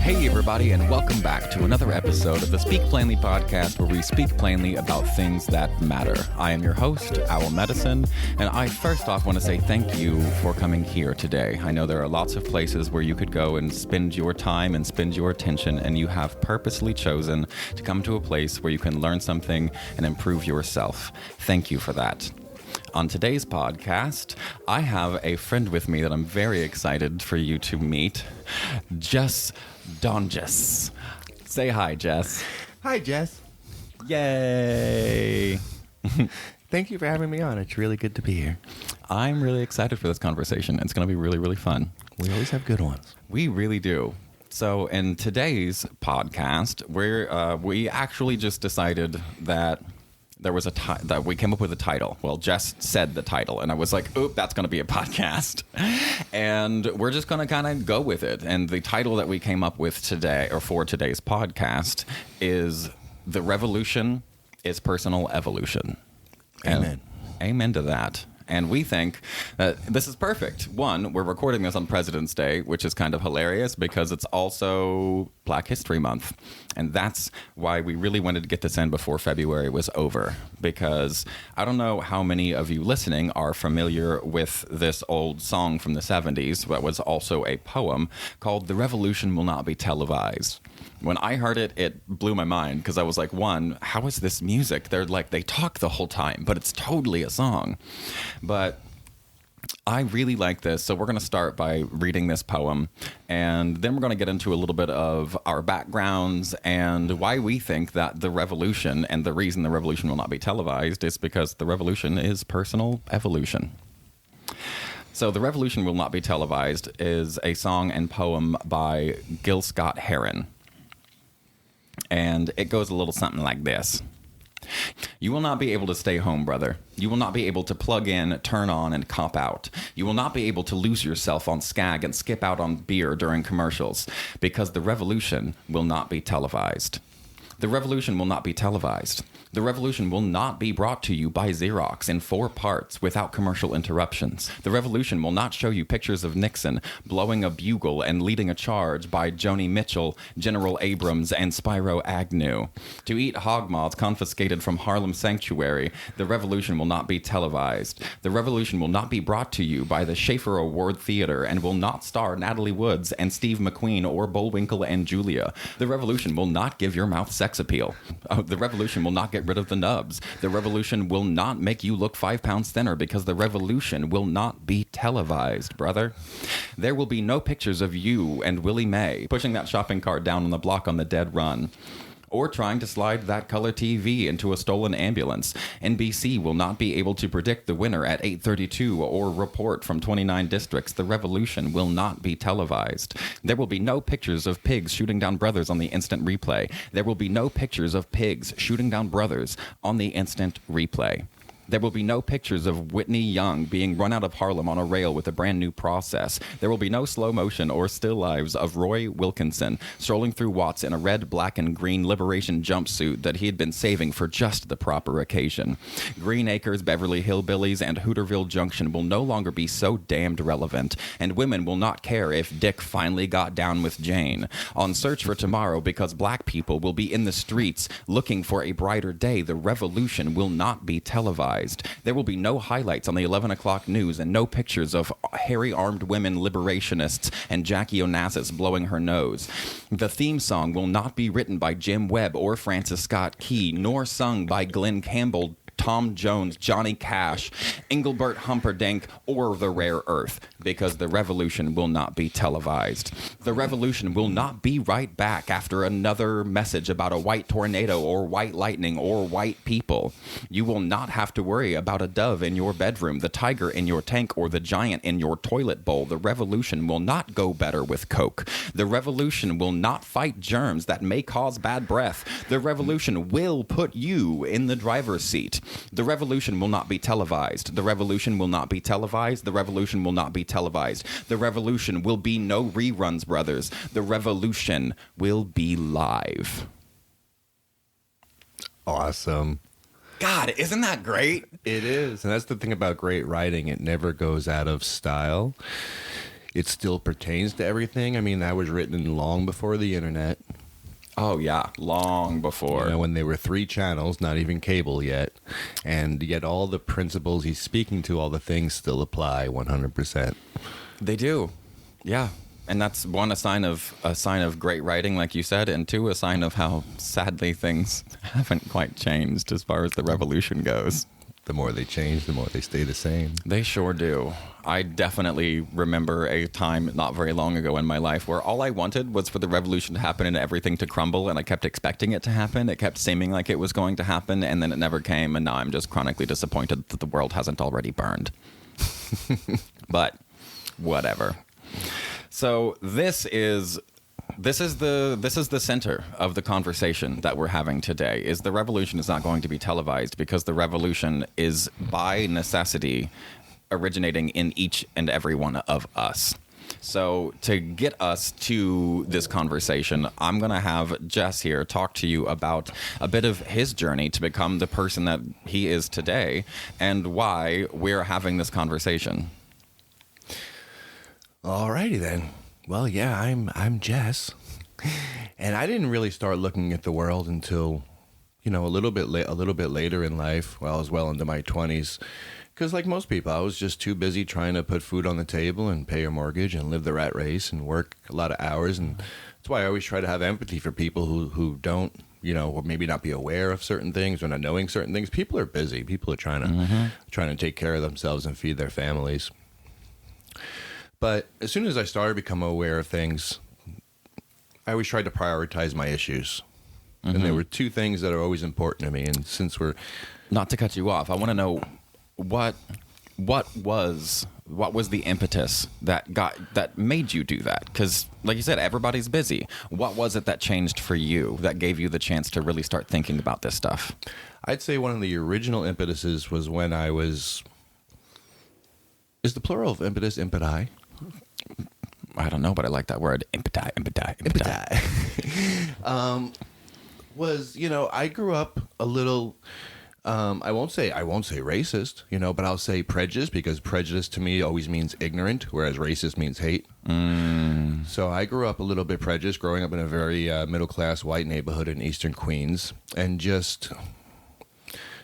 Hey everybody, and welcome back to another episode of the Speak Plainly podcast, where we speak plainly about things that matter. I am your host, Owl Medicine, and I first off want to say thank you for coming here today. I know there are lots of places where you could go and spend your time and spend your attention, and you have purposely chosen to come to a place where you can learn something and improve yourself. Thank you for that. On today's podcast, I have a friend with me that I'm very excited for you to meet, Jess Donjess. Say hi, Jess. Hi, Jess. Yay! Thank you for having me on. It's really good to be here. I'm really excited for this conversation. It's going to be really, really fun. We always have good ones. We really do. So in today's podcast, we actually just decided that there was that we came up with a title. Well, Jess said the title, and I was like, oop, that's going to be a podcast. And we're just going to kind of go with it. And the title that we came up with today, or for today's podcast, is The Revolution is Personal Evolution. Amen. And amen to that. And we think that this is perfect. One, we're recording this on President's Day, which is kind of hilarious because it's also Black History Month. And that's why we really wanted to get this in before February was over. Because I don't know how many of you listening are familiar with this old song from the 70s that was also a poem called The Revolution Will Not Be Televised. When I heard it, it blew my mind because I was like, one, how is this music? They talk the whole time, but it's totally a song. But I really like this, so we're going to start by reading this poem, and then we're going to get into a little bit of our backgrounds and why we think that the revolution, and the reason the revolution will not be televised, is because the revolution is personal evolution. So The Revolution Will Not Be Televised is a song and poem by Gil Scott-Heron. And it goes a little something like this. You will not be able to stay home, brother. You will not be able to plug in, turn on, and cop out. You will not be able to lose yourself on Skag and skip out on beer during commercials, because the revolution will not be televised. The revolution will not be televised. The revolution will not be brought to you by Xerox in 4 parts without commercial interruptions. The revolution will not show you pictures of Nixon blowing a bugle and leading a charge by Joni Mitchell, General Abrams, and Spyro Agnew. To eat hog moths confiscated from Harlem Sanctuary, the revolution will not be televised. The revolution will not be brought to you by the Schaefer Award Theater and will not star Natalie Woods and Steve McQueen or Bullwinkle and Julia. The revolution will not give your mouth sex appeal. The revolution will not get rid of the nubs. The revolution will not make you look 5 pounds thinner, because the revolution will not be televised, brother. There will be no pictures of you and Willie Mae pushing that shopping cart down on the block on the dead run, or trying to slide that color TV into a stolen ambulance. NBC will not be able to predict the winner at 8:32 or report from 29 districts. The revolution will not be televised. There will be no pictures of pigs shooting down brothers on the instant replay. There will be no pictures of pigs shooting down brothers on the instant replay. There will be no pictures of Whitney Young being run out of Harlem on a rail with a brand new process. There will be no slow motion or still lives of Roy Wilkinson strolling through Watts in a red, black, and green liberation jumpsuit that he had been saving for just the proper occasion. Green Acres, Beverly Hillbillies, and Hooterville Junction will no longer be so damned relevant, and women will not care if Dick finally got down with Jane. On search for tomorrow, because black people will be in the streets looking for a brighter day, the revolution will not be televised. There will be no highlights on the 11 o'clock news and no pictures of hairy armed women liberationists and Jackie Onassis blowing her nose. The theme song will not be written by Jim Webb or Francis Scott Key, nor sung by Glenn Campbell Tom Jones, Johnny Cash, Engelbert Humperdinck, or the rare earth, because the revolution will not be televised. The revolution will not be right back after another message about a white tornado or white lightning or white people. You will not have to worry about a dove in your bedroom, the tiger in your tank, or the giant in your toilet bowl. The revolution will not go better with Coke. The revolution will not fight germs that may cause bad breath. The revolution will put you in the driver's seat. The revolution will not be televised. The revolution will not be televised. The revolution will not be televised. The revolution will be no reruns, brothers. The revolution will be live. Awesome. God, isn't that great? It is. And that's the thing about great writing. It never goes out of style. It still pertains to everything. I mean, that was written long before the internet. Oh, yeah. Long before. You know, when there were 3 channels, not even cable yet. And yet all the principles he's speaking to, all the things still apply 100%. They do. Yeah. And that's one, a sign of great writing, like you said, and 2, a sign of how sadly things haven't quite changed as far as the revolution goes. The more they change, the more they stay the same. They sure do. I definitely remember a time not very long ago in my life where all I wanted was for the revolution to happen and everything to crumble, and I kept expecting it to happen. It kept seeming like it was going to happen, and then it never came, and now I'm just chronically disappointed that the world hasn't already burned. But whatever. So this is the center of the conversation that we're having today. Is the revolution is not going to be televised because the revolution is by necessity originating in each and every one of us. So to get us to this conversation, I'm going to have Jess here talk to you about a bit of his journey to become the person that he is today and why we're having this conversation. Alrighty then. Well, yeah, I'm Jess, and I didn't really start looking at the world until, a little bit later in life. Well, I was well into my 20s, because like most people, I was just too busy trying to put food on the table and pay a mortgage and live the rat race and work a lot of hours, and that's why I always try to have empathy for people who don't, or maybe not be aware of certain things or not knowing certain things. People are busy. People are trying to take care of themselves and feed their families. But as soon as I started to become aware of things, I always tried to prioritize my issues. And there were 2 things that are always important to me. And since we're... Not to cut you off, I want to know what was the impetus that made you do that? Because, like you said, everybody's busy. What was it that changed for you that gave you the chance to really start thinking about this stuff? I'd say one of the original impetuses was when I was... Is the plural of impetus impeti? I don't know, but I like that word. Impeti. I grew up a little, I won't say racist, but I'll say prejudiced, because prejudice to me always means ignorant, whereas racist means hate. So I grew up a little bit prejudiced, growing up in a very middle-class white neighborhood in eastern Queens, and just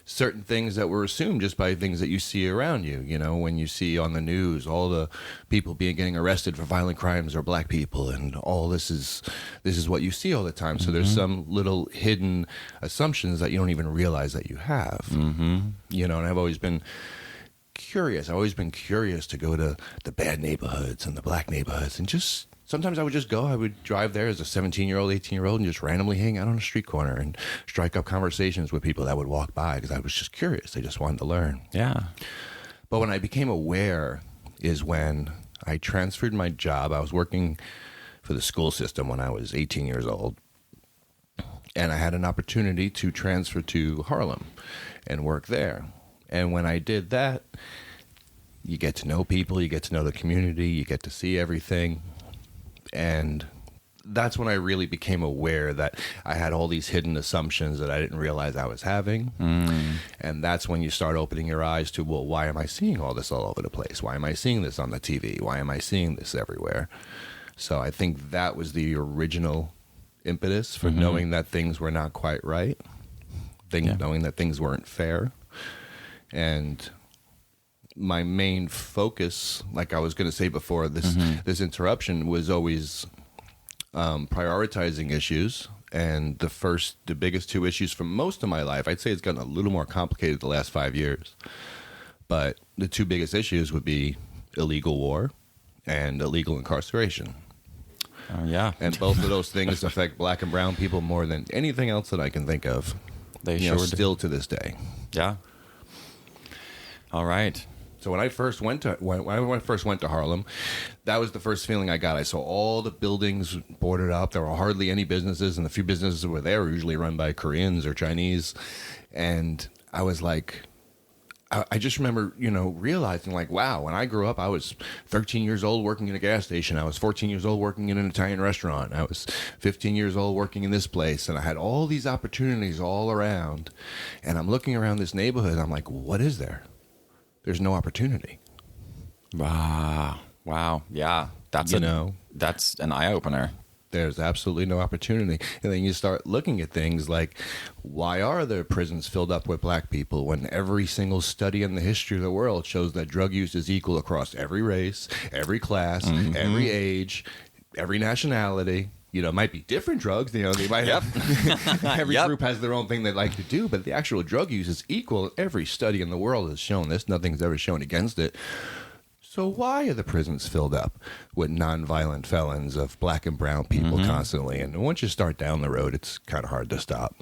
certain things that were assumed just by things that you see around you. When you see on the news all the people getting arrested for violent crimes are black people, and all this is what you see all the time. So there's some little hidden assumptions that you don't even realize that you have. And I've always been curious. I've always been curious to go to the bad neighborhoods and the black neighborhoods, and just sometimes I would just go. I would drive there as a 17-year-old, 18-year-old, and just randomly hang out on a street corner and strike up conversations with people that would walk by, because I was just curious. I just wanted to learn. Yeah. But when I became aware is when I transferred my job. I was working for the school system when I was 18 years old, and I had an opportunity to transfer to Harlem and work there. And when I did that, you get to know people, you get to know the community, you get to see everything. And that's when I really became aware that I had all these hidden assumptions that I didn't realize I was having. And that's when you start opening your eyes to, well, why am I seeing all this all over the place? Why am I seeing this on the TV? Why am I seeing this everywhere? So I think that was the original impetus for knowing that things were not quite right, knowing that things weren't fair. And my main focus, like I was going to say before this interruption, was always prioritizing issues And the biggest two issues for most of my life, I'd say it's gotten a little more complicated the last 5 years. But the two biggest issues would be illegal war and illegal incarceration. Yeah. And both of those things affect black and brown people more than anything else that I can think of. They sure do. Still to this day. Yeah. All right. So when I first went to Harlem, that was the first feeling I got. I saw all the buildings boarded up. There were hardly any businesses, and the few businesses that were there were usually run by Koreans or Chinese. And I was like, I just remember, realizing like, wow, when I grew up, I was 13 years old working in a gas station. I was 14 years old working in an Italian restaurant. I was 15 years old working in this place. And I had all these opportunities all around. And I'm looking around this neighborhood, and I'm like, what is there? There's no opportunity. Wow. Yeah. That's an eye-opener. There's absolutely no opportunity. And then you start looking at things like, why are there prisons filled up with black people when every single study in the history of the world shows that drug use is equal across every race, every class, every age, every nationality? It might be different drugs. They might have every group has their own thing they like to do, but the actual drug use is equal. Every study in the world has shown this. Nothing's ever shown against it. So why are the prisons filled up with nonviolent felons of black and brown people constantly? And once you start down the road, it's kind of hard to stop.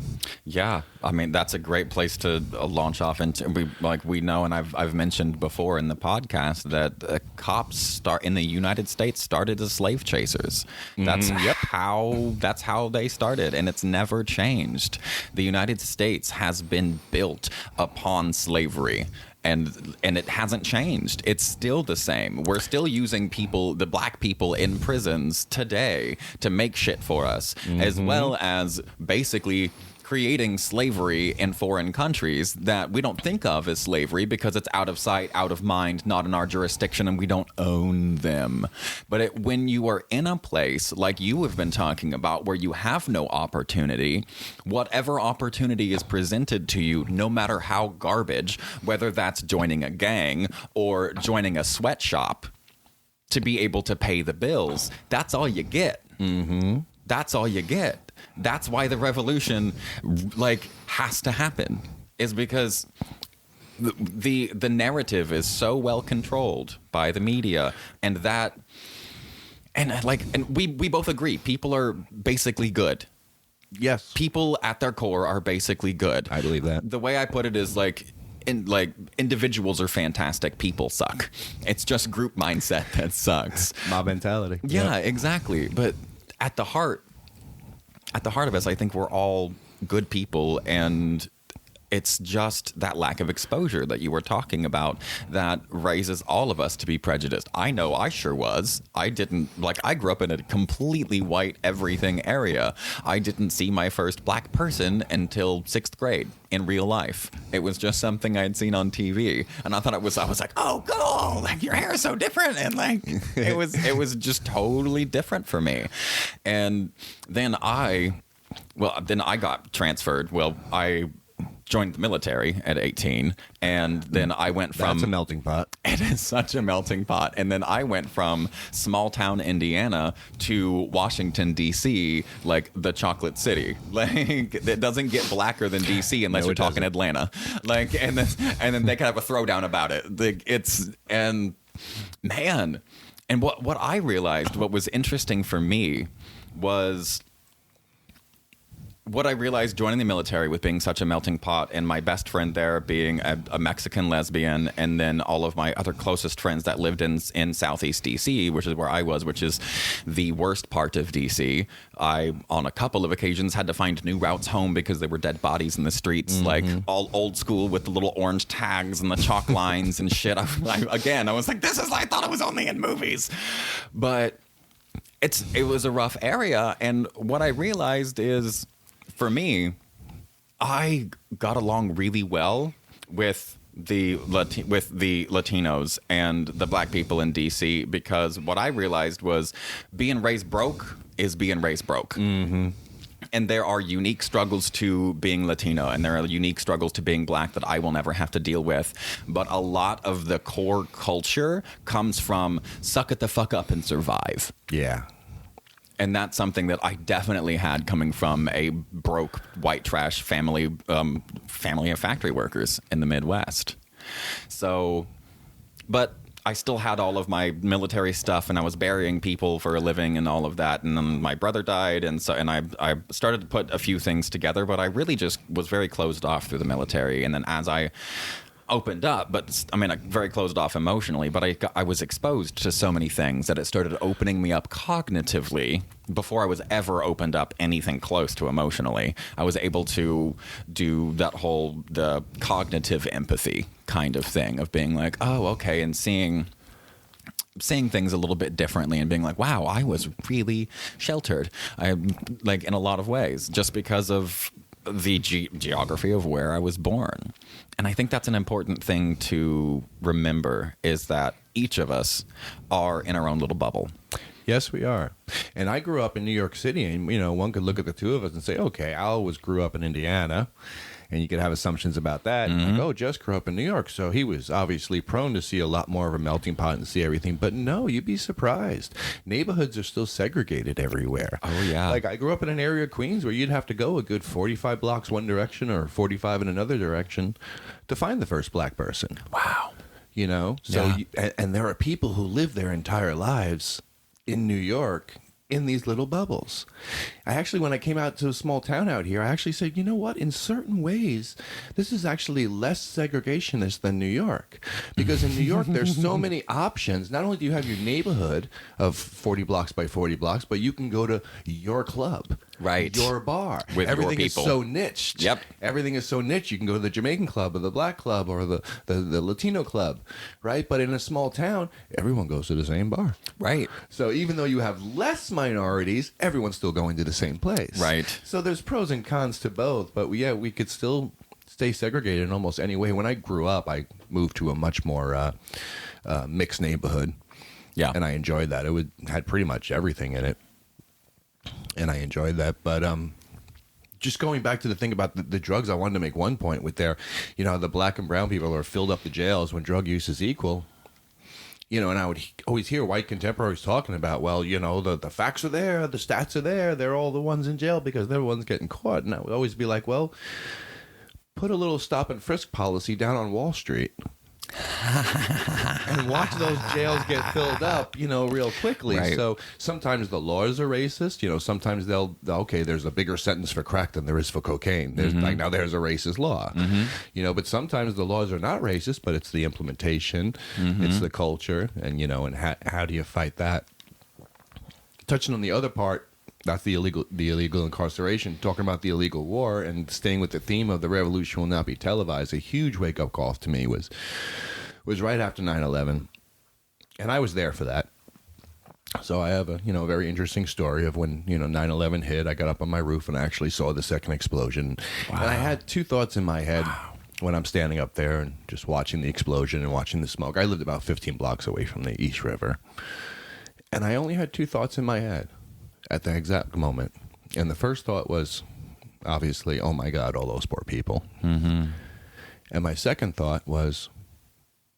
Yeah, I mean that's a great place to launch off into. We know, and I've mentioned before in the podcast that cops in the United States started as slave chasers. That's how they started, and it's never changed. The United States has been built upon slavery. And it hasn't changed. It's still the same. We're still using the black people in prisons today to make shit for us, as well as basically creating slavery in foreign countries that we don't think of as slavery because it's out of sight, out of mind, not in our jurisdiction, and we don't own them. But when you are in a place like you have been talking about where you have no opportunity, whatever opportunity is presented to you, no matter how garbage, whether that's joining a gang or joining a sweatshop to be able to pay the bills, that's all you get. That's all you get. That's why the revolution has to happen, is because the narrative is so well controlled by the media, and we both agree people are basically good. Yes. People at their core are basically good. I believe that. The way I put it is individuals are fantastic, people suck. It's just group mindset that sucks. Mob mentality. Yeah, exactly. But at the heart of us, I think we're all good people, and it's just that lack of exposure that you were talking about that raises all of us to be prejudiced. I know I sure was. I grew up in a completely white everything area. I didn't see my first black person until 6th grade in real life. It was just something I'd seen on TV, and I was like, oh, cool, your hair is so different, and it was just totally different for me. And then I got transferred. Well, I joined the military at 18, and then I went from... That's a melting pot. It is such a melting pot. And then I went from small town Indiana to Washington, D.C., the chocolate city. It doesn't get blacker than D.C. unless you're talking Atlanta. And then they can have a throwdown about it. And what I realized, what was interesting for me was... What I realized joining the military with being such a melting pot, and my best friend there being a Mexican lesbian, and then all of my other closest friends that lived in Southeast DC, which is where I was, which is the worst part of DC. I, on a couple of occasions, had to find new routes home because there were dead bodies in the streets, all old school with the little orange tags and the chalk lines and shit. I was like, I thought it was only in movies. But it was a rough area, and what I realized is... For me, I got along really well with the Latinos and the black people in DC, because what I realized was being raised broke is being raised broke. And there are unique struggles to being Latino, and there are unique struggles to being black that I will never have to deal with. But a lot of the core culture comes from suck it the fuck up and survive. Yeah. And that's something that I definitely had coming from a broke white trash family of factory workers in the Midwest. So, but I still had all of my military stuff, and I was burying people for a living and all of that. And then my brother died, and I started to put a few things together, but I really just was very closed off through the military. And then as I opened up, but I mean, very closed off emotionally, but I was exposed to so many things that it started opening me up cognitively before I was ever opened up anything close to emotionally. I was able to do the cognitive empathy kind of thing of being like, oh, okay, and seeing things a little bit differently and being like, wow, I was really sheltered. Like in a lot of ways, just because of the geography of where I was born. And I think that's an important thing to remember, is that each of us are in our own little bubble. Yes, we are. And I grew up in New York City, and, one could look at the two of us and say, okay, Al grew up in Indiana, and you could have assumptions about that. Mm-hmm. Like, Jess grew up in New York, so he was obviously prone to see a lot more of a melting pot and see everything. But no, you'd be surprised. Neighborhoods are still segregated everywhere. Oh, yeah. Like, I grew up in an area of Queens where you'd have to go a good 45 blocks one direction or 45 in another direction to find the first black person. Wow. So and there are people who live their entire lives in New York in these little bubbles. When I came out to a small town out here, I actually said, you know what? In certain ways, this is actually less segregationist than New York. Because in New York, there's so many options. Not only do you have your neighborhood of 40 blocks by 40 blocks, but you can go to your club. Right. Your bar. With everything your is people. So niched. Yep. Everything is so niche. You can go to the Jamaican club or the black club or the Latino club, right? But in a small town, everyone goes to the same bar. Right. So even though you have less minorities, everyone's still going to the same place. Right. So there's pros and cons to both. But yeah, we could still stay segregated in almost any way. When I grew up, I moved to a much more mixed neighborhood. Yeah. And I enjoyed that. It had pretty much everything in it. And I enjoyed that. But just going back to the thing about the drugs, I wanted to make one point with the black and brown people are filled up the jails when drug use is equal. And I would always hear white contemporaries talking about, well, the facts are there, the stats are there, they're all the ones in jail because they're the ones getting caught. And I would always be like, well, put a little stop and frisk policy down on Wall Street. And watch those jails get filled up, real quickly. Right. So sometimes the laws are racist. Sometimes there's a bigger sentence for crack than there is for cocaine. There's now there's a racist law. Mm-hmm. But sometimes the laws are not racist, but it's the implementation, it's the culture, and and how do you fight that? Touching on the other part. That's the illegal incarceration. Talking about the illegal war and staying with the theme of the revolution will not be televised. A huge wake-up call to me was right after 9/11, and I was there for that. So I have a very interesting story of when 9/11 hit. I got up on my roof and I actually saw the second explosion. Wow. And I had two thoughts in my head when I'm standing up there and just watching the explosion and watching the smoke. I lived about 15 blocks away from the East River, and I only had two thoughts in my head at the exact moment. And the first thought was, obviously, oh my God, all those poor people. Mm-hmm. And my second thought was,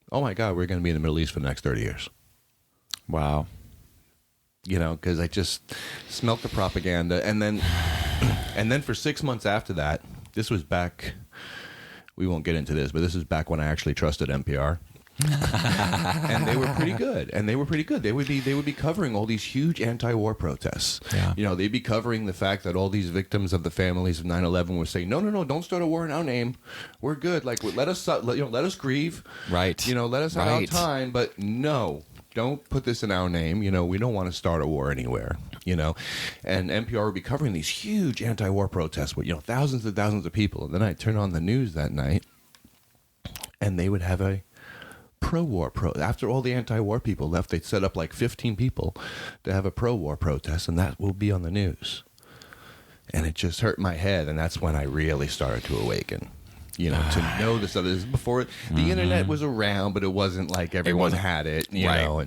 oh my God, we're going to be in the Middle East for the next 30 years. Wow. Because I just smelt the propaganda. And then for 6 months after that, this was back, we won't get into this, but this is back when I actually trusted NPR. And they were pretty good. They would be covering all these huge anti-war protests. Yeah. They'd be covering the fact that all these victims of the families of 9/11 were saying, no, don't start a war in our name. We're good. Like, let us grieve. Right. Let us have our time. But no, don't put this in our name. We don't want to start a war anywhere. And NPR would be covering these huge anti-war protests with thousands and thousands of people. And then I'd turn on the news that night, and they would have a pro-war after all the anti-war people left, they'd set up like 15 people to have a pro-war protest, and that will be on the news. And it just hurt my head, and that's when I really started to awaken. To know this other. This is before the internet was around, but it wasn't like everyone had it. You know,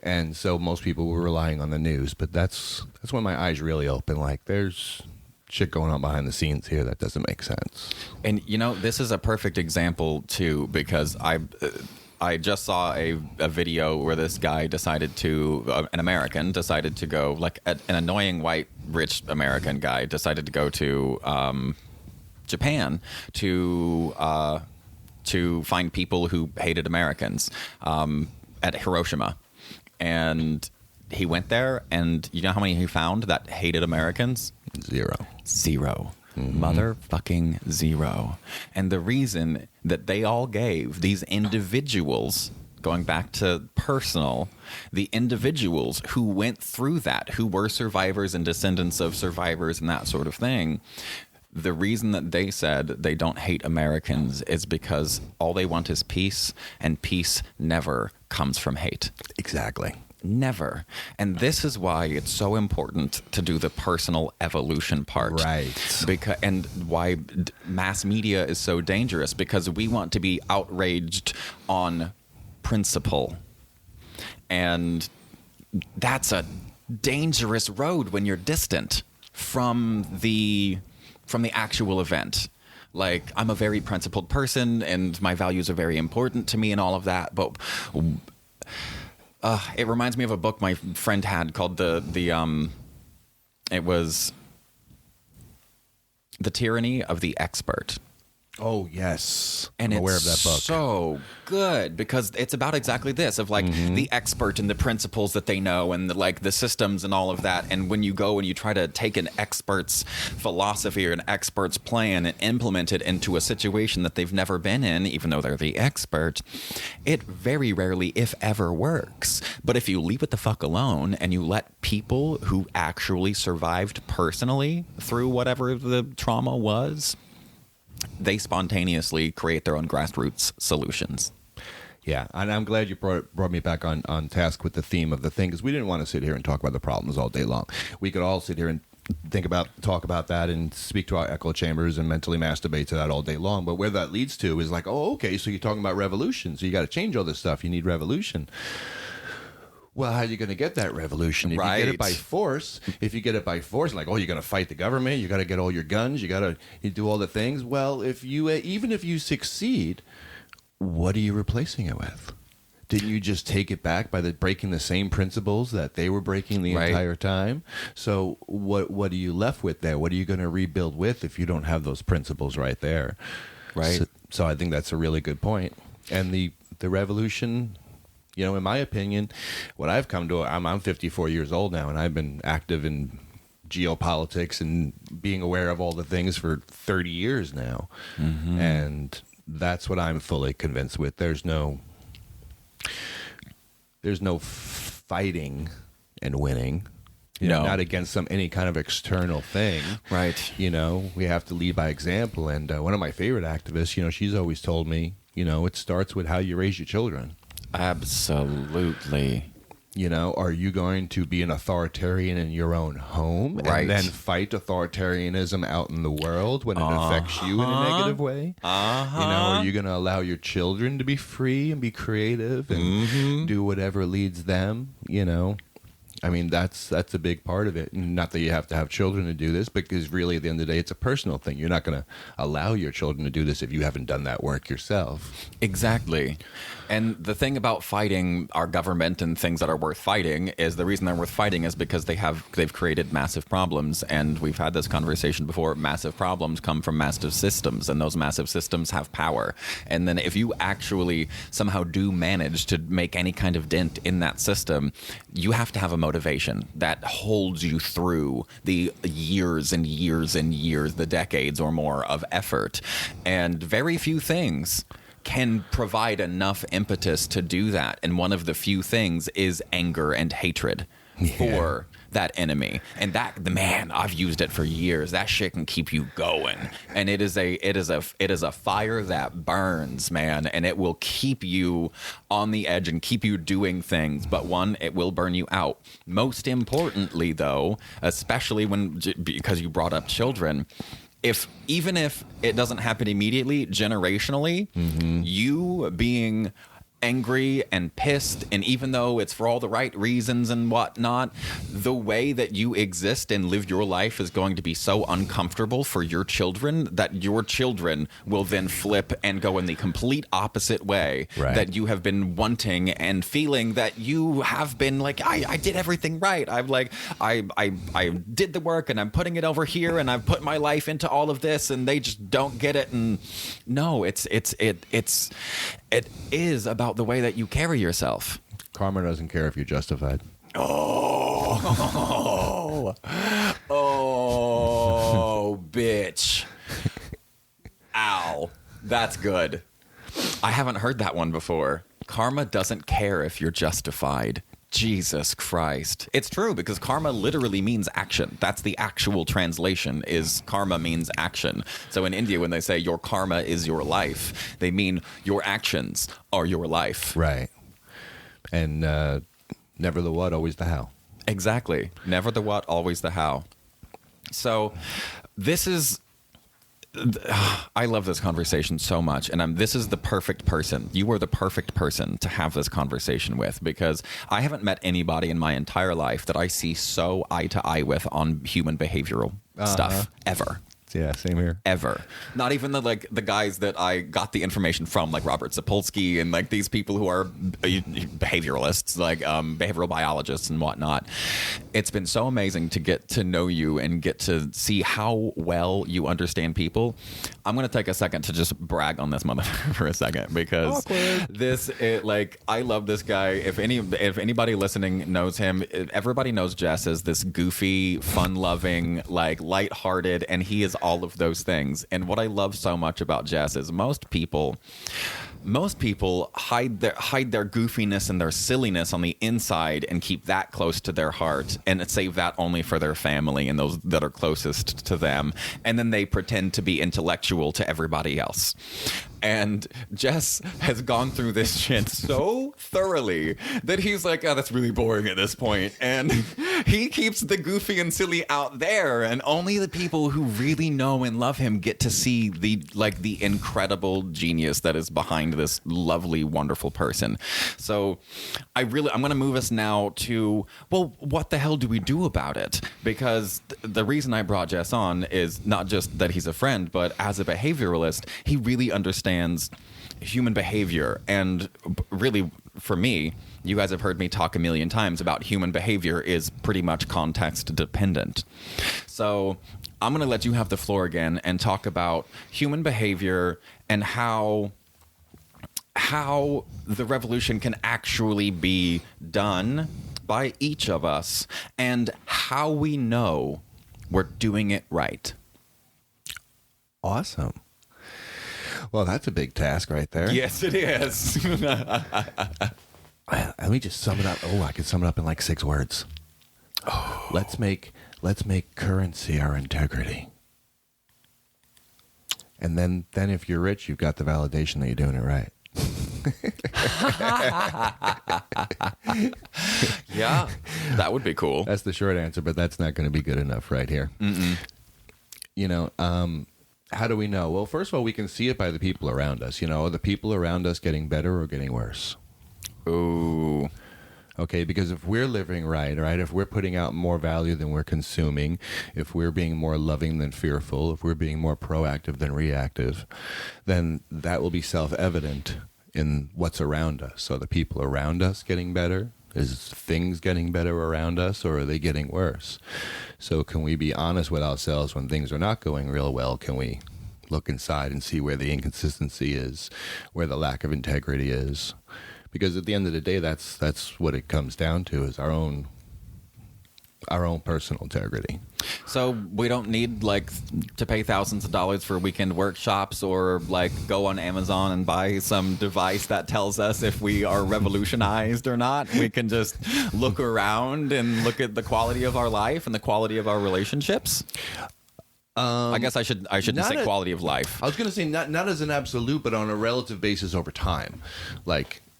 and so most people were relying on the news. But that's when my eyes really opened. Like, there's shit going on behind the scenes here that doesn't make sense. And this is a perfect example too, because I just saw a video where this guy decided to, an American decided to go, like an annoying white rich American guy decided to go to Japan to find people who hated Americans at Hiroshima. And he went there, and you know how many he found that hated Americans? Zero. Motherfucking zero. And the reason that they all gave, these individuals, going back to personal, the individuals who went through that, who were survivors and descendants of survivors and that sort of thing, the reason that they said they don't hate Americans is because all they want is peace, and peace never comes from hate. Exactly. Never. And this is why it's so important to do the personal evolution part. Right. And why mass media is so dangerous, because we want to be outraged on principle. And that's a dangerous road when you're distant from the actual event. Like, I'm a very principled person and my values are very important to me and all of that, but it reminds me of a book my friend had called it was The Tyranny of the Expert. Oh, yes. And I'm aware it's of that book. so good because it's about exactly this, of like the expert and the principles that they know and the systems and all of that. And when you go and you try to take an expert's philosophy or an expert's plan and implement it into a situation that they've never been in, even though they're the expert, it very rarely, if ever, works. But if you leave it the fuck alone and you let people who actually survived personally through whatever the trauma was, they spontaneously create their own grassroots solutions. Yeah, and I'm glad you brought me back on task with the theme of the thing, because we didn't want to sit here and talk about the problems all day long. We could all sit here and talk about that and speak to our echo chambers and mentally masturbate to that all day long. But where that leads to is like, oh, okay, so you're talking about revolution. So you got to change all this stuff. You need revolution. Well, how are you going to get that revolution? If you get it by force, like, oh, you're going to fight the government, you got to get all your guns, you do all the things. Well, even if you succeed, what are you replacing it with? Didn't you just take it back by breaking the same principles that they were breaking the entire time? So what are you left with there? What are you going to rebuild with if you don't have those principles right there? Right. So I think that's a really good point. And the revolution, you know, in my opinion, what I've come to, I'm 54 years old now, and I've been active in geopolitics and being aware of all the things for 30 years now. Mm-hmm. And that's what I'm fully convinced with. There's no fighting and winning. Not against any kind of external thing. Right. You know, we have to lead by example. And one of my favorite activists, you know, she's always told me, you know, it starts with how you raise your children. Absolutely. You know, are you going to be an authoritarian in your own home and then fight authoritarianism out in the world when it affects you in a negative way? You know, are you going to allow your children to be free and be creative and do whatever leads them? You know, I mean, that's a big part of it. Not that you have to have children to do this, because really at the end of the day, it's a personal thing. You're not going to allow your children to do this if you haven't done that work yourself. Exactly. And the thing about fighting our government and things that are worth fighting is the reason they're worth fighting is because they've created massive problems. And we've had this conversation before. Massive problems come from massive systems, and those massive systems have power. And then if you actually somehow do manage to make any kind of dent in that system, you have to have a motivation that holds you through the years and years and years, the decades or more of effort. And very few things can provide enough impetus to do that. And one of the few things is anger and hatred for that enemy. And man, I've used it for years. That shit can keep you going. And it is a fire that burns, man. And it will keep you on the edge and keep you doing things. But it will burn you out. Most importantly, though, especially because you brought up children, even if it doesn't happen immediately, generationally, you being angry and pissed, and even though it's for all the right reasons and whatnot, the way that you exist and live your life is going to be so uncomfortable for your children that your children will then flip and go in the complete opposite way that you have been wanting and feeling that you have been like, I did everything right. I'm like, I did the work and I'm putting it over here and I've put my life into all of this and they just don't get it. And no, it is about the way that you carry yourself. Karma doesn't care if you're justified. Oh, bitch. Ow. That's good. I haven't heard that one before. Karma doesn't care if you're justified. Jesus Christ. It's true, because karma literally means action. That's the actual translation, is karma means action. So in India, when they say your karma is your life, they mean your actions are your life. Right. And never the what, always the how. Exactly. Never the what, always the how. So this is... I love this conversation so much, and this is the perfect person. You are the perfect person to have this conversation with, because I haven't met anybody in my entire life that I see so eye to eye with on human behavioral stuff ever. Yeah, same here. Ever. Not even the guys that I got the information from, like Robert Sapolsky and like these people who are behavioralists, like behavioral biologists and whatnot. It's been so amazing to get to know you and get to see how well you understand people. I'm going to take a second to just brag on this motherfucker for a second, because I love this guy. If anybody listening knows him, everybody knows Jess as this goofy, fun-loving, like lighthearted, and he is all of those things. And what I love so much about Jess is most people hide their goofiness and their silliness on the inside and keep that close to their heart and save that only for their family and those that are closest to them. And then they pretend to be intellectual to everybody else. And Jess has gone through this shit so thoroughly that he's like, oh, that's really boring at this point. And he keeps the goofy and silly out there, and only the people who really know and love him get to see the incredible genius that is behind this lovely, wonderful person. So I'm going to move us now to, well, what the hell do we do about it? Because the reason I brought Jess on is not just that he's a friend, but as a behavioralist, he really understands human behavior. And really, for me, you guys have heard me talk a million times about human behavior is pretty much context dependent. So I'm going to let you have the floor again and talk about human behavior and how the revolution can actually be done by each of us and how we know we're doing it right. Awesome. Well, that's a big task right there. Yes, it is. Let me just sum it up. Oh, I can sum it up in like 6 words. Oh. Let's make currency our integrity. And then if you're rich, you've got the validation that you're doing it right. Yeah, that would be cool. That's the short answer, but that's not going to be good enough right here. Mm-mm. You know, how do we know? Well, first of all, we can see it by the people around us. You know, are the people around us getting better or getting worse? Ooh. Okay, because if we're living right, if we're putting out more value than we're consuming, if we're being more loving than fearful, if we're being more proactive than reactive, then that will be self-evident in what's around us. So the people around us getting better? Is things getting better around us, or are they getting worse? So can we be honest with ourselves when things are not going real well? Can we look inside and see where the inconsistency is, where the lack of integrity is? Because at the end of the day, that's what it comes down to, is our own personal integrity. So we don't need to pay thousands of dollars for weekend workshops or go on Amazon and buy some device that tells us if we are revolutionized or not. We can just look around and look at the quality of our life and the quality of our relationships. I guess I shouldn't say quality of life. I was going to say not as an absolute, but on a relative basis over time.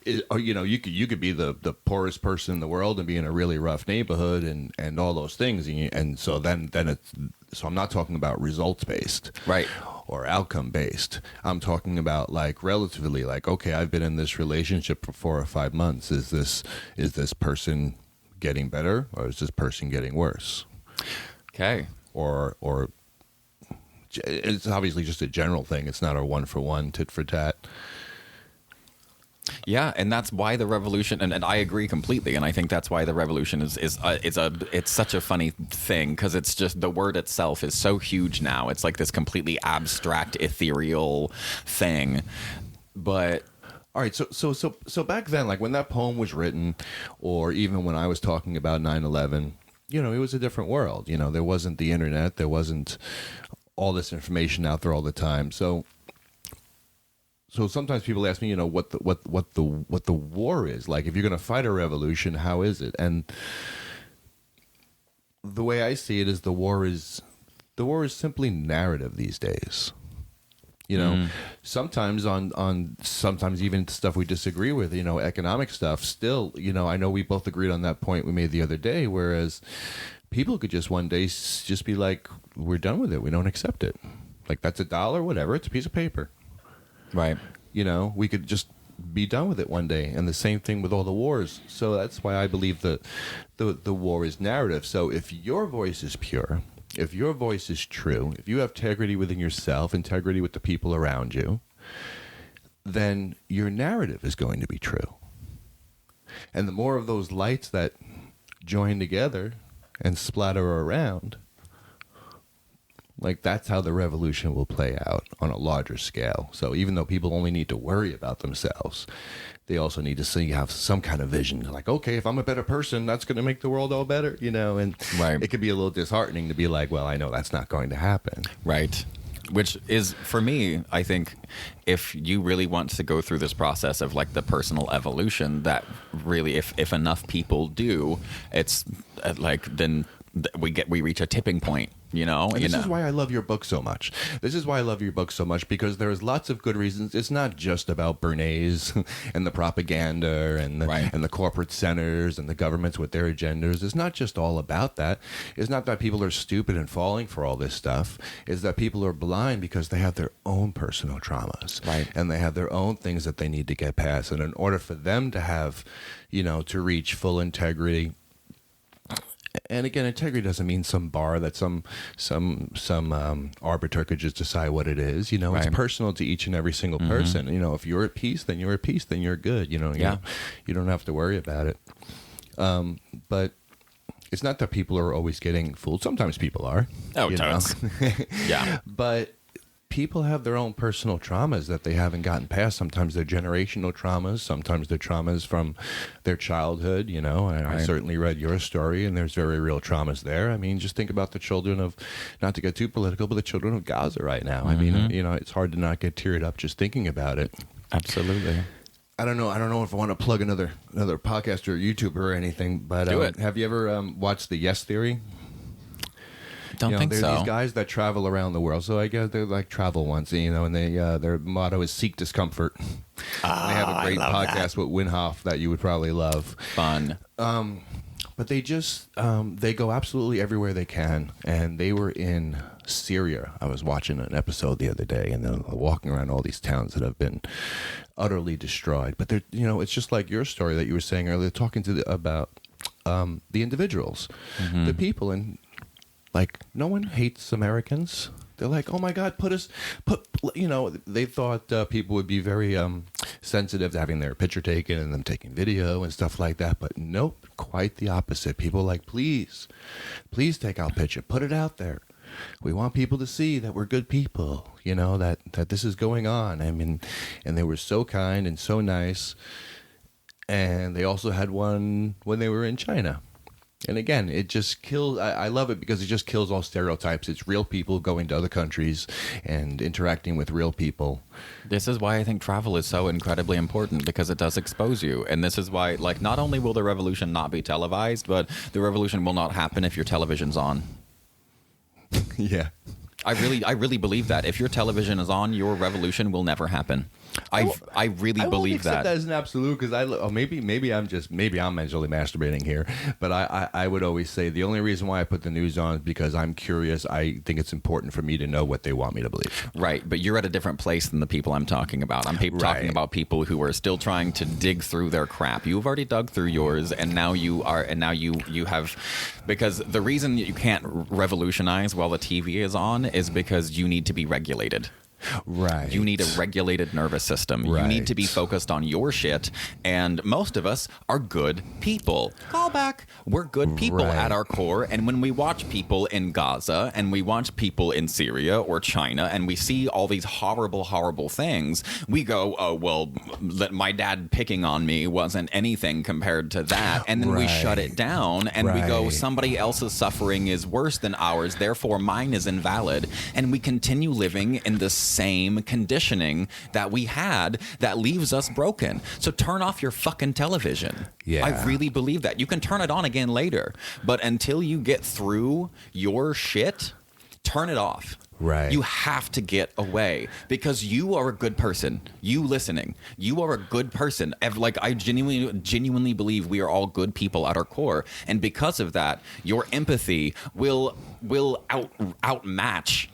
You could be the poorest person in the world and be in a really rough neighborhood and all those things, so I'm not talking about results based, right? or outcome based. I'm talking about like relatively, like, okay, I've been in this relationship for 4 or 5 months. Is this person getting better, or is this person getting worse? Okay. Or it's obviously just a general thing. It's not a one for one, tit for tat. Yeah, and that's why the revolution, and I agree completely, and I think that's why the revolution it's such a funny thing, because it's just, the word itself is so huge now. It's like this completely abstract, ethereal thing. But all right, so back then, like when that poem was written, or even when I was talking about 9/11, it was a different world. There wasn't the internet, there wasn't all this information out there all the time. So sometimes people ask me, what the war is like. If you're going to fight a revolution, how is it? And the way I see it is the war is simply narrative these days. Sometimes sometimes even stuff we disagree with, economic stuff. Still, I know we both agreed on that point we made the other day. Whereas people could just one day just be like, "We're done with it. We don't accept it. Like, that's $1, whatever. It's a piece of paper." right. We could just be done with it one day. And the same thing with all the wars. So that's why I believe that the war is narrative. So if your voice is pure, if your voice is true, if you have integrity within yourself, integrity with the people around you, then your narrative is going to be true. And the more of those lights that join together and splatter around, like, that's how the revolution will play out on a larger scale. So even though people only need to worry about themselves, they also need to have some kind of vision. Like, okay, if I'm a better person, that's going to make the world all better, and right. It could be a little disheartening to be like, well, I know that's not going to happen. Right. Which is, for me, I think, if you really want to go through this process of like the personal evolution, that really, if enough people do, it's like, then we reach a tipping point. And this is why I love your book so much. Because there's lots of good reasons. It's not just about Bernays and the propaganda and the corporate centers and the governments with their agendas. It's not just all about that. It's not that people are stupid and falling for all this stuff. It's that people are blind because they have their own personal traumas. Right. And they have their own things that they need to get past. And in order for them to have, to reach full integrity. And again, integrity doesn't mean some bar that some arbiter could just decide what it is. It's personal to each and every single person. If you're at peace, then you're at peace. Then you're good. You don't have to worry about it. But it's not that people are always getting fooled. Sometimes people are. Oh, tons. Yeah. But people have their own personal traumas that they haven't gotten past. Sometimes they're generational traumas. Sometimes they're traumas from their childhood. I certainly read your story, and there's very real traumas there. I mean, just think about the children of, not to get too political, but the children of Gaza right now. I mean, it's hard to not get teared up just thinking about it. Absolutely. I don't know if I want to plug another podcast or YouTuber or anything, but Do it. Have you ever watched the Yes Theory? Don't think so. These guys that travel around the world. So I guess they're like travel once, and they their motto is seek discomfort. They have a great podcast with Winhoff that you would probably love. Fun. But they just they go absolutely everywhere they can, and they were in Syria. I was watching an episode the other day, and they're walking around all these towns that have been utterly destroyed. But they're it's just like your story that you were saying earlier, talking about the individuals, the people, and like, no one hates Americans. They're like, oh my God, they thought people would be very sensitive to having their picture taken and them taking video and stuff like that. But nope, quite the opposite. People are like, please take our picture, put it out there. We want people to see that we're good people, that this is going on. I mean, and they were so kind and so nice. And they also had one when they were in China. And again, it just kills. I love it because it just kills all stereotypes. It's real people going to other countries and interacting with real people. This is why I think travel is so incredibly important, because it does expose you. And this is why, like, not only will the revolution not be televised, but the revolution will not happen if your television's on. Yeah. I really believe that. If your television is on, your revolution will never happen. I really believe that that. as an absolute, because maybe I'm mentally masturbating here, but I would always say the only reason why I put the news on is because I'm curious. I think it's important for me to know what they want me to believe. Right, but you're at a different place than the people I'm talking about. I'm talking about people who are still trying to dig through their crap. You've already dug through yours, and now you have, because the reason you can't revolutionize while the TV is on is because you need to be regulated. Right. You need a regulated nervous system. Right. You need to be focused on your shit. And most of us are good people. Call back. We're good people at our core. And when we watch people in Gaza and we watch people in Syria or China and we see all these horrible, horrible things, we go, oh, well, my dad picking on me wasn't anything compared to that. And then we shut it down and we go, somebody else's suffering is worse than ours. Therefore, mine is invalid. And we continue living in this same conditioning that we had that leaves us broken. So turn off your fucking television. Yeah. I really believe that. You can turn it on again later, but until you get through your shit, turn it off. Right. You have to get away because you are a good person. You listening, you are a good person. Like, I genuinely believe we are all good people at our core, and because of that, your empathy will outmatch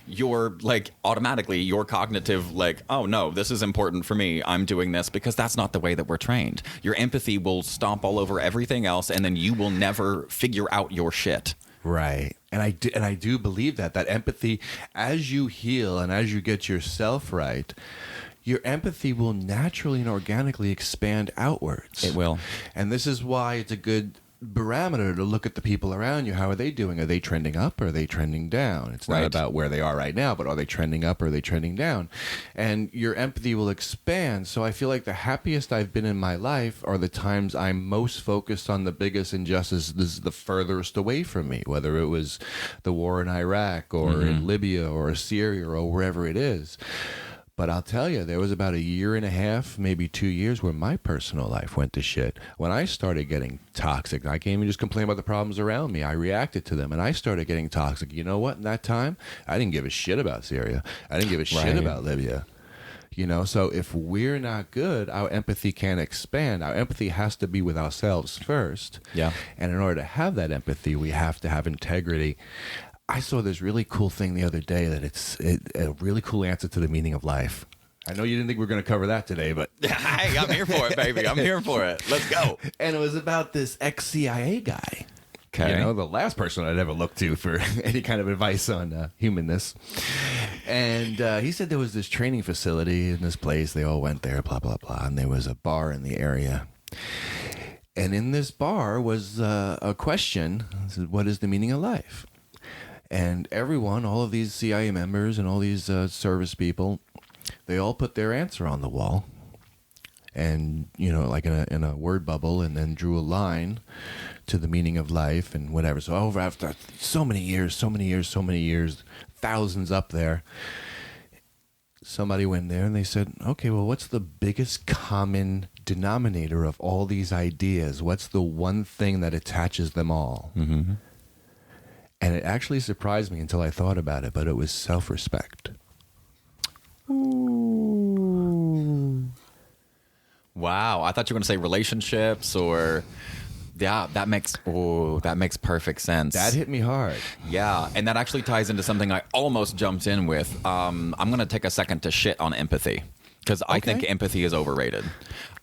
your, like, automatically your cognitive, like, oh no, this is important for me, I'm doing this, because that's not the way that we're trained. Your empathy will stomp all over everything else, and then you will never figure out your shit. Right. And I do believe that empathy, as you heal and as you get yourself right, your empathy will naturally and organically expand outwards. It will. And this is why it's a good barometer to look at the people around you. How are they doing? Are they trending up or are they trending down? It's not about where they are right now, but are they trending up or are they trending down? And your empathy will expand. So I feel like the happiest I've been in my life are the times I'm most focused on the biggest injustice, the furthest away from me, whether it was the war in Iraq or in Libya or Syria or wherever it is. But I'll tell you, there was about a year and a half, maybe 2 years, where my personal life went to shit. When I started getting toxic, I can't even just complain about the problems around me. I reacted to them, and I started getting toxic. You know what? In that time, I didn't give a shit about Syria. I didn't give a shit about Libya. You know, so if we're not good, our empathy can't expand. Our empathy has to be with ourselves first. Yeah. And in order to have that empathy, we have to have integrity. I saw this really cool thing the other day that it's a really cool answer to the meaning of life. I know you didn't think we were going to cover that today, but... Hey, I'm here for it, baby. I'm here for it. Let's go. And it was about this ex-CIA guy. Okay. You know, the last person I'd ever looked to for any kind of advice on humanness. And he said there was this training facility in this place. They all went there, blah, blah, blah. And there was a bar in the area. And in this bar was a question. What is the meaning of life? And everyone, all of these CIA members and all these service people, they all put their answer on the wall. And, you know, like in a word bubble, and then drew a line to the meaning of life and whatever. So over after so many years, thousands up there, somebody went there and they said, okay, well, what's the biggest common denominator of all these ideas? What's the one thing that attaches them all? Mm-hmm. And it actually surprised me until I thought about it, but it was self-respect. Ooh. Wow. I thought you were going to say relationships or... Yeah, that makes perfect sense. That hit me hard. Yeah, and that actually ties into something I almost jumped in with. I'm going to take a second to shit on empathy. Because I think empathy is overrated.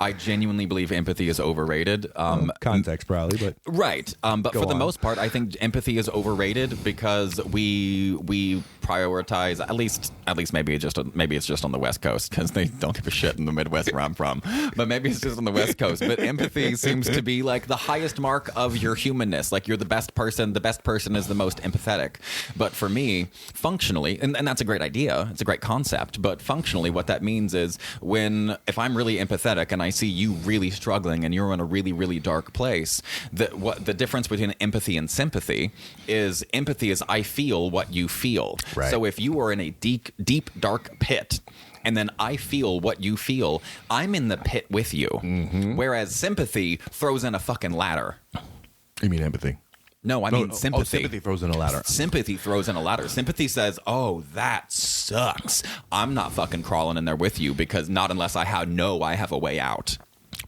I genuinely believe empathy is overrated. Context probably, but right. But for the most part, I think empathy is overrated because we prioritize at least maybe it's just on the West Coast because they don't give a shit in the Midwest where I'm from. But maybe it's just on the West Coast. But empathy seems to be like the highest mark of your humanness. Like you're the best person. The best person is the most empathetic. But for me, functionally, and that's a great idea. It's a great concept. But functionally, what that means is if I'm really empathetic and I see you really struggling and you're in a really, really dark place, the difference between empathy and sympathy is empathy is I feel what you feel. Right. So if you are in a deep, dark pit and then I feel what you feel, I'm in the pit with you. Mm-hmm. Whereas sympathy throws in a fucking ladder. You mean empathy? No, I mean sympathy. Oh, sympathy throws in a ladder. Sympathy throws in a ladder. Sympathy says, oh, that sucks. I'm not fucking crawling in there with you, because not unless I have a way out.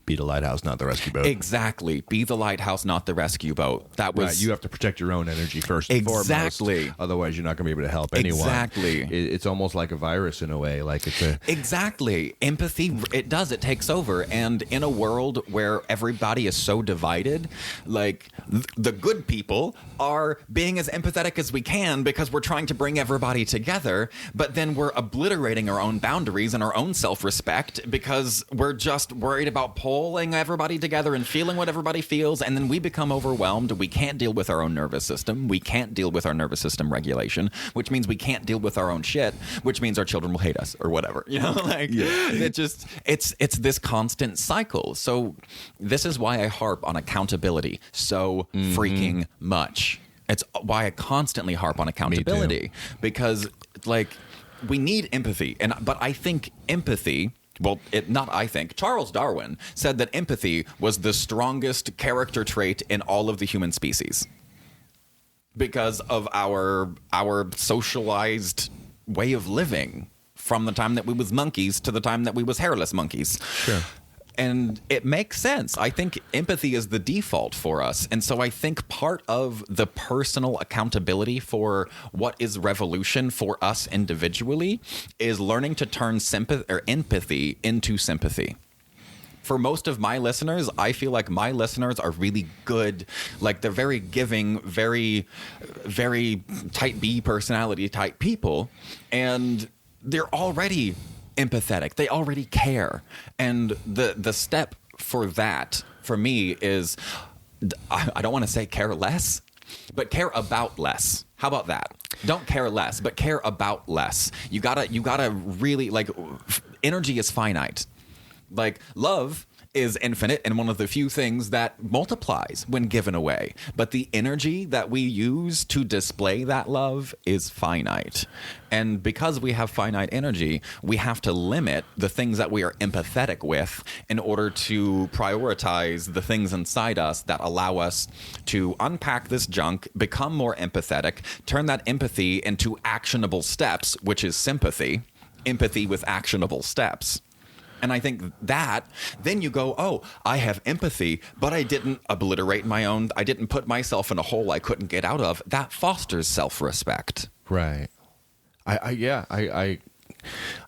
Be the lighthouse, not the rescue boat. Exactly. Be the lighthouse, not the rescue boat. That was right. You have to protect your own energy first and foremost. Exactly. Otherwise, you're not going to be able to help anyone. Exactly. It's almost like a virus in a way. Like it's a Exactly. Empathy, it takes over. And in a world where everybody is so divided, like the good people are being as empathetic as we can because we're trying to bring everybody together, but then we're obliterating our own boundaries and our own self-respect because we're just worried about pulling everybody together and feeling what everybody feels, and then we become overwhelmed. We can't deal with our own nervous system. We can't deal with our nervous system regulation, which means we can't deal with our own shit, which means our children will hate us or whatever. It's this constant cycle. So this is why I harp on accountability so freaking much. It's why I constantly harp on accountability, because we need empathy. But I think empathy, Charles Darwin said that empathy was the strongest character trait in all of the human species because of our socialized way of living from the time that we was monkeys to the time that we was hairless monkeys. Sure. And it makes sense. I think empathy is the default for us. And so I think part of the personal accountability for what is revolution for us individually is learning to turn empathy into sympathy. For most of my listeners, I feel like my listeners are really good. Like, they're very giving, very, very type B personality type people. And they're already empathetic. They already care. And the step for that, for me, is, I don't want to say care less, but care about less. How about that? Don't care less, but care about less. You gotta really, energy is finite. Love is infinite and one of the few things that multiplies when given away. But the energy that we use to display that love is finite. And because we have finite energy, we have to limit the things that we are empathetic with in order to prioritize the things inside us that allow us to unpack this junk, become more empathetic, turn that empathy into actionable steps, which is sympathy. Empathy with actionable steps. And I think that then you go, oh, I have empathy, but I didn't obliterate my own. I didn't put myself in a hole I couldn't get out of. That fosters self-respect. Right. I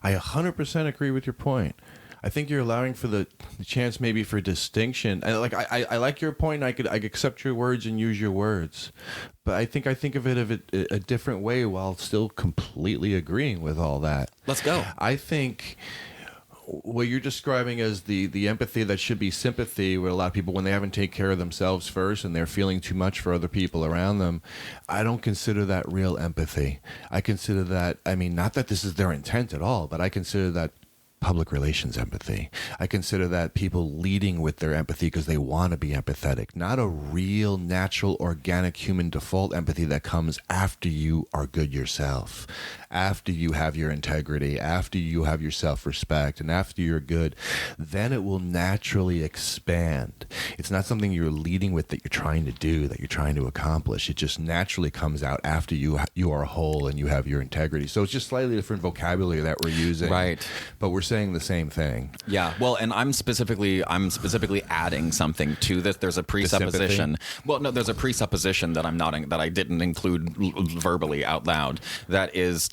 100% agree with your point. I think you're allowing for the chance maybe for distinction. I like your point. I could accept your words and use your words, but I think of it a different way while still completely agreeing with all that. Let's go. I think what you're describing as the empathy that should be sympathy, where a lot of people, when they haven't taken care of themselves first and they're feeling too much for other people around them, I don't consider that real empathy. I consider that, not that this is their intent at all, but I consider that public relations empathy. I consider that people leading with their empathy because they want to be empathetic, not a real, natural, organic human default empathy that comes after you are good yourself, after you have your integrity, after you have your self-respect, and after you're good. Then it will naturally expand. It's not something you're leading with that you're trying to do, that you're trying to accomplish. It just naturally comes out after you are whole and you have your integrity. So it's just slightly different vocabulary that we're using. Right. But we're saying the same thing. Yeah. Well, and I'm specifically adding something to this. There's a presupposition. Well, no, there's a presupposition that that I didn't include verbally out loud. That is,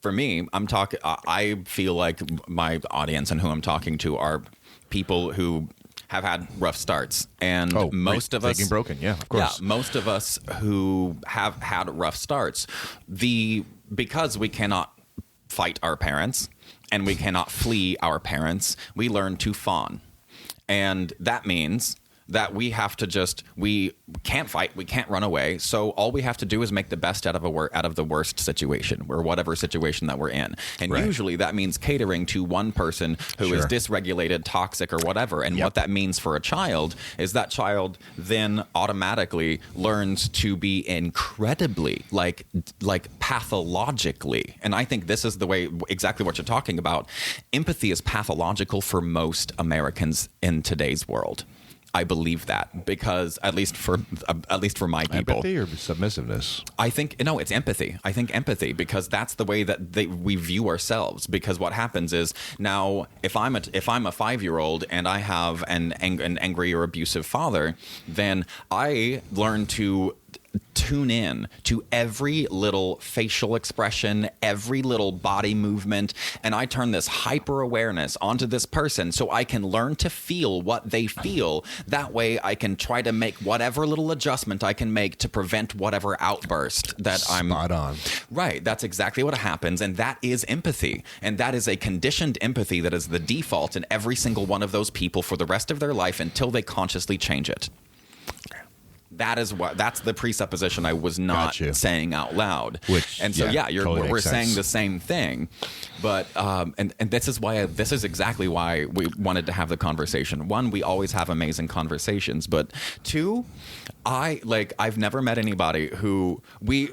for me, I feel like my audience and who I'm talking to are people who have had rough starts, and most of us broken. Yeah, of course. Yeah, most of us who have had rough starts, because we cannot fight our parents and we cannot flee our parents, we learn to fawn. And that means that we can't fight, we can't run away, so all we have to do is make the best out of the worst situation, or whatever situation that we're in. And usually that means catering to one person who is dysregulated, toxic, or whatever. And what that means for a child is that child then automatically learns to be incredibly, pathologically. And I think this is the way, exactly what you're talking about. Empathy is pathological for most Americans in today's world. I believe that because at least for my people. Empathy or submissiveness? I think no, it's empathy. I think empathy because that's the way that we view ourselves. Because what happens is now if I'm a 5-year-old and I have an angry or abusive father, then I learn to tune in to every little facial expression, every little body movement, and I turn this hyper awareness onto this person so I can learn to feel what they feel. That way I can try to make whatever little adjustment I can make to prevent whatever outburst that I'm spot on. Right, that's exactly what happens, and that is empathy, and that is a conditioned empathy that is the default in every single one of those people for the rest of their life until they consciously change it. That's the presupposition I was not saying out loud. We're saying the same thing. But and this is exactly why we wanted to have the conversation. One, we always have amazing conversations, but two, I've never met anybody who we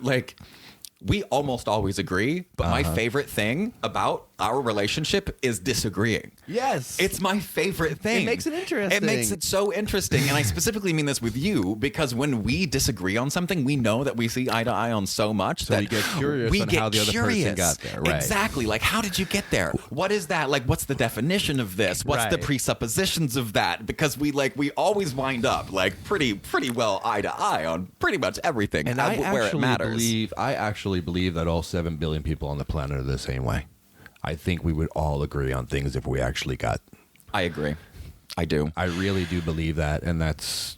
almost always agree, but my favorite thing about our relationship is disagreeing. Yes. It's my favorite thing. It makes it interesting. It makes it so interesting. And I specifically mean this with you because when we disagree on something, we know that we see eye to eye on so much that we get curious on how the other person got there. Right. Exactly. Like, how did you get there? What is that? Like, what's the definition of this? What's the presuppositions of that? Because we always wind up like pretty well eye to eye on pretty much everything and where it matters. I actually believe that all 7 billion people on the planet are the same way. I think we would all agree on things if we actually got. I agree. I do. I really do believe that, and that's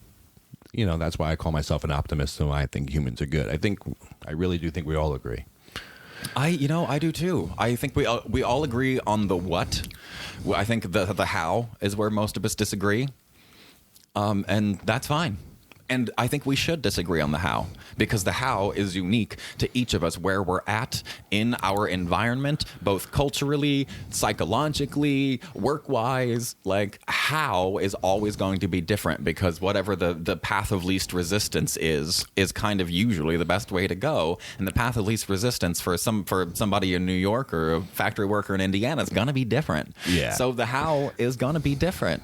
why I call myself an optimist. And I think humans are good. I really do think we all agree. I do too. I think we all agree on the what. I think the how is where most of us disagree, and that's fine. And I think we should disagree on the how, because the how is unique to each of us, where we're at in our environment, both culturally, psychologically, work-wise. Like, how is always going to be different, because whatever the path of least resistance is kind of usually the best way to go. And the path of least resistance for somebody in New York or a factory worker in Indiana is going to be different. Yeah. So the how is going to be different.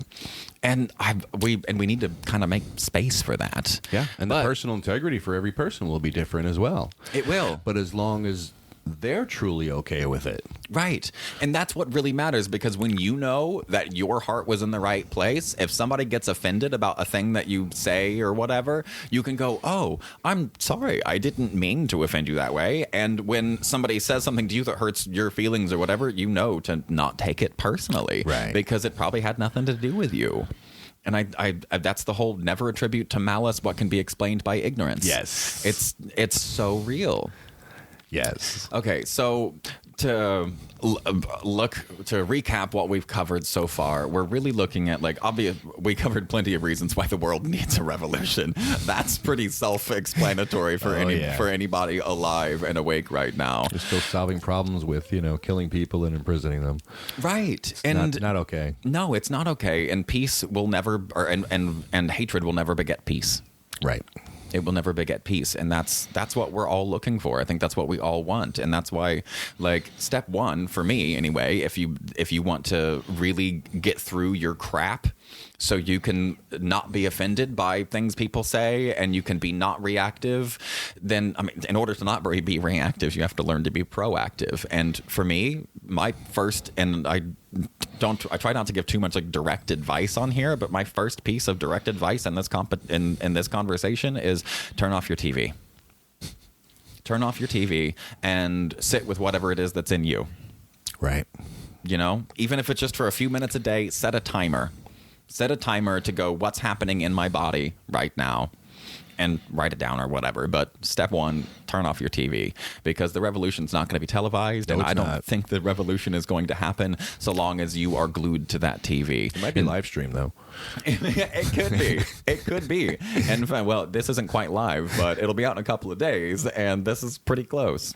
And we need to kind of make space for that. Yeah, and the personal integrity for every person will be different as well. It will. But as long as they're truly okay with it. Right. And that's what really matters, because when you know that your heart was in the right place, if somebody gets offended about a thing that you say or whatever, you can go, oh, I'm sorry, I didn't mean to offend you that way. And when somebody says something to you that hurts your feelings or whatever, you know to not take it personally. Right. Because it probably had nothing to do with you. And I that's the whole never attribute to malice what can be explained by ignorance. Yes. It's so real. Yes. Okay, so to recap what we've covered so far, we're really looking at we covered plenty of reasons why the world needs a revolution. That's pretty self-explanatory for anybody alive and awake right now. We're still solving problems with killing people and imprisoning them. Right, It's not okay. No, it's not okay, and peace will never, and hatred will never beget peace. Right. It will never beget peace, and that's what we're all looking for. I think that's what we all want, and that's why, step one for me anyway, if you want to really get through your crap, so you can not be offended by things people say, and you can be not reactive, then in order to not be reactive, you have to learn to be proactive. And for me, my first, and I try not to give too much direct advice on here, but my first piece of direct advice in this in this conversation is turn off your TV. Turn off your TV and sit with whatever it is that's in you. Right. Even if it's just for a few minutes a day, set a timer. Set a timer to go, what's happening in my body right now? And write it down or whatever. But step one, turn off your TV, because the revolution's not going to be televised. No, and I don't not. think the revolution is going to happen so long as you are glued to that TV. It might be live stream, though. It could be. It could be. And well, this isn't quite live, but it'll be out in a couple of days. And this is pretty close.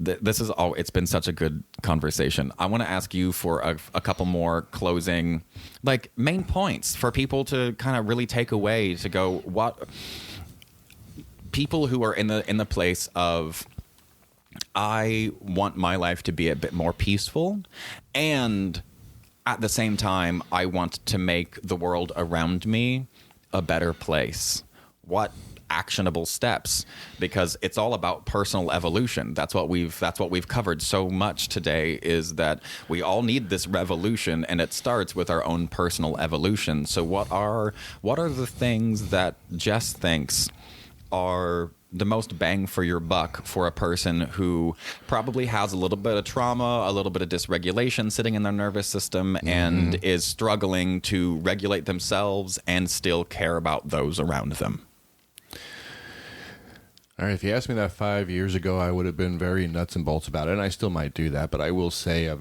This is all. It's been such a good conversation. I want to ask you for a couple more closing, main points for people to kind of really take away, to go, what people who are in the place of, I want my life to be a bit more peaceful, and at the same time, I want to make the world around me a better place. What actionable steps? Because it's all about personal evolution. That's what we've covered so much today, is that we all need this revolution, and it starts with our own personal evolution. So what are the things that Jess thinks are the most bang for your buck for a person who probably has a little bit of trauma, a little bit of dysregulation sitting in their nervous system, and is struggling to regulate themselves and still care about those around them? All right, if you asked me that 5 years ago, I would have been very nuts and bolts about it, and I still might do that, but I will say a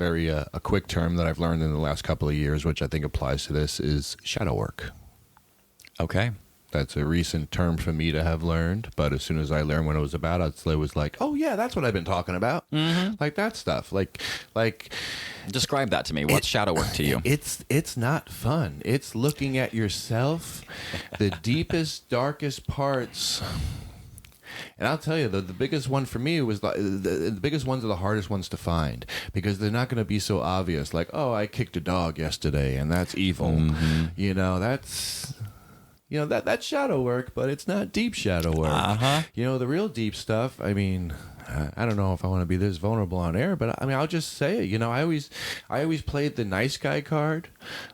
quick term that I've learned in the last couple of years, which I think applies to this, is shadow work. Okay. That's a recent term for me to have learned, but as soon as I learned what it was about, it was like, oh yeah, that's what I've been talking about. Like that stuff. Like Describe that to me. What's shadow work to you? It's not fun. It's looking at yourself, the deepest, darkest parts. And I'll tell you, the biggest one for me was the biggest ones are the hardest ones to find, because they're not going to be so obvious. Like, oh, I kicked a dog yesterday, and that's evil. That's shadow work, but it's not deep shadow work. The real deep stuff, I mean, I don't know if I want to be this vulnerable on air, but I mean, I'll just say it. I always played the nice guy card.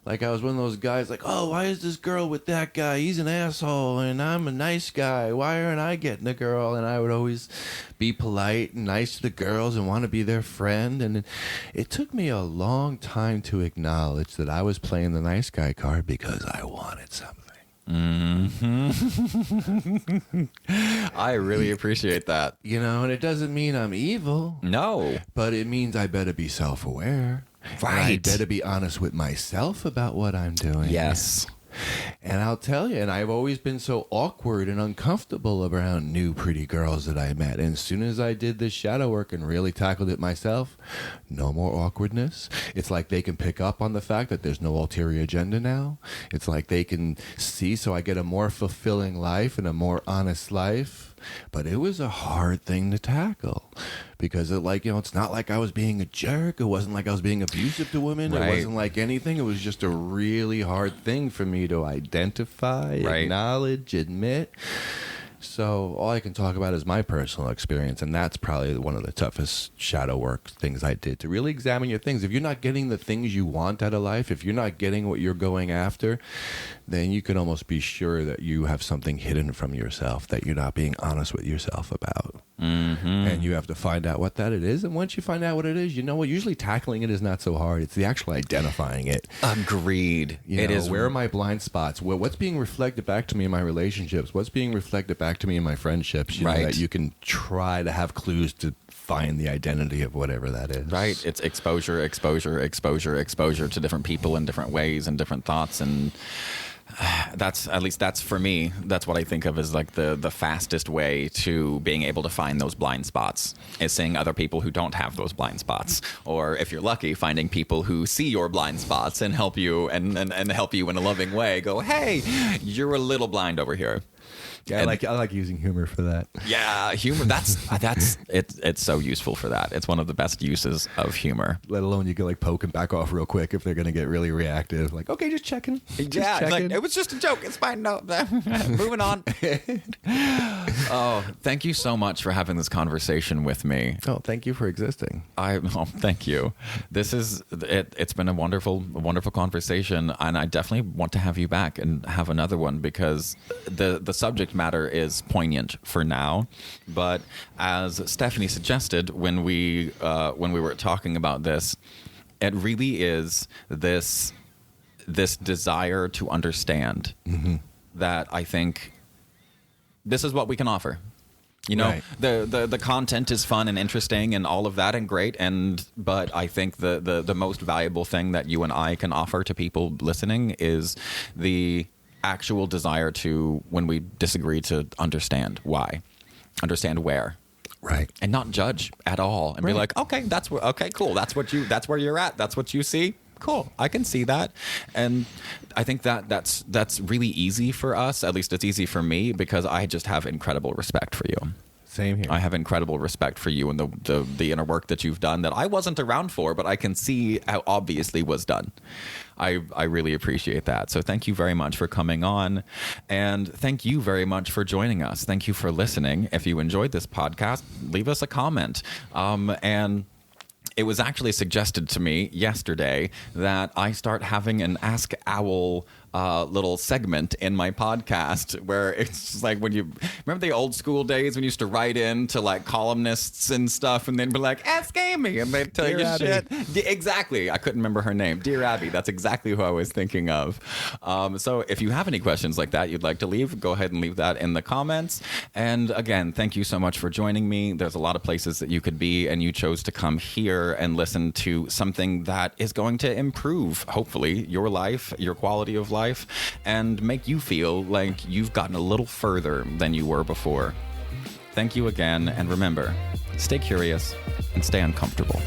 Like, I was one of those guys like, oh, why is this girl with that guy? He's an asshole, and I'm a nice guy. Why aren't I getting a girl? And I would always be polite and nice to the girls and want to be their friend. And it took me a long time to acknowledge that I was playing the nice guy card because I wanted something. I really appreciate that. And it doesn't mean I'm evil. No. But it means I better be self-aware. Right. And I better be honest with myself about what I'm doing. Yes. And I'll tell you, and I've always been so awkward and uncomfortable around new pretty girls that I met. And as soon as I did this shadow work and really tackled it myself, no more awkwardness. It's like they can pick up on the fact that there's no ulterior agenda now. It's like they can see, so I get a more fulfilling life and a more honest life. But it was a hard thing to tackle because it's not like I was being a jerk. It wasn't like I was being abusive to women. Right. It wasn't like anything. It was just a really hard thing for me to identify, acknowledge, admit. So all I can talk about is my personal experience, and that's probably one of the toughest shadow work things I did, to really examine your things. If you're not getting the things you want out of life, if you're not getting what you're going after, then you can almost be sure that you have something hidden from yourself that you're not being honest with yourself about. And you have to find out what that it is. And once you find out what it is, usually tackling it is not so hard. It's the actual identifying it. Agreed. It is. Where are my blind spots? What's being reflected back to me in my relationships? What's being reflected back to me in my friendships? That you can try to have clues to find the identity of whatever that is. Right. It's exposure to different people in different ways and different thoughts. And that's for me, that's what I think of as like the fastest way to being able to find those blind spots, is seeing other people who don't have those blind spots, or if you're lucky, finding people who see your blind spots and help you and help you in a loving way. Go, hey, you're a little blind over here. Yeah, I like using humor for that. Yeah, humor. That's it's so useful for that. It's one of the best uses of humor. Let alone you can poke and back off real quick if they're going to get really reactive. Like, okay, just checking. Checking. It was just a joke. It's fine. No, moving on. Oh, thank you so much for having this conversation with me. Oh, thank you for existing. Thank you. This is it. It's been a wonderful conversation, and I definitely want to have you back and have another one, because the subject matter is poignant for now, but as Stephanie suggested when we were talking about this, it really is this desire to understand that I think this is what we can offer. Right. The content is fun and interesting and all of that and great, but I think the most valuable thing that you and I can offer to people listening is the actual desire to, when we disagree, to understand why, understand where, right, and not judge at all, and be like, okay, cool, that's where you're at, that's what you see, cool, I can see that. And I think that's really easy for us. At least it's easy for me, because I just have incredible respect for you. Same here. I have incredible respect for you and the inner work that you've done that I wasn't around for, but I can see how obviously was done. I really appreciate that. So thank you very much for coming on, and thank you very much for joining us. Thank you for listening. If you enjoyed this podcast, leave us a comment. And it was actually suggested to me yesterday that I start having an Ask Owl little segment in my podcast where it's just like when you remember the old school days when you used to write in to like columnists and stuff and they'd be like, ask Amy, and they'd tell you shit. Exactly. I couldn't remember her name. Dear Abby. That's exactly who I was thinking of. So if you have any questions like that you'd like to leave, go ahead and leave that in the comments. And again, thank you so much for joining me. There's a lot of places that you could be, and you chose to come here and listen to something that is going to improve, hopefully, your life, your quality of life, and make you feel like you've gotten a little further than you were before. Thank you again, and remember, stay curious and stay uncomfortable.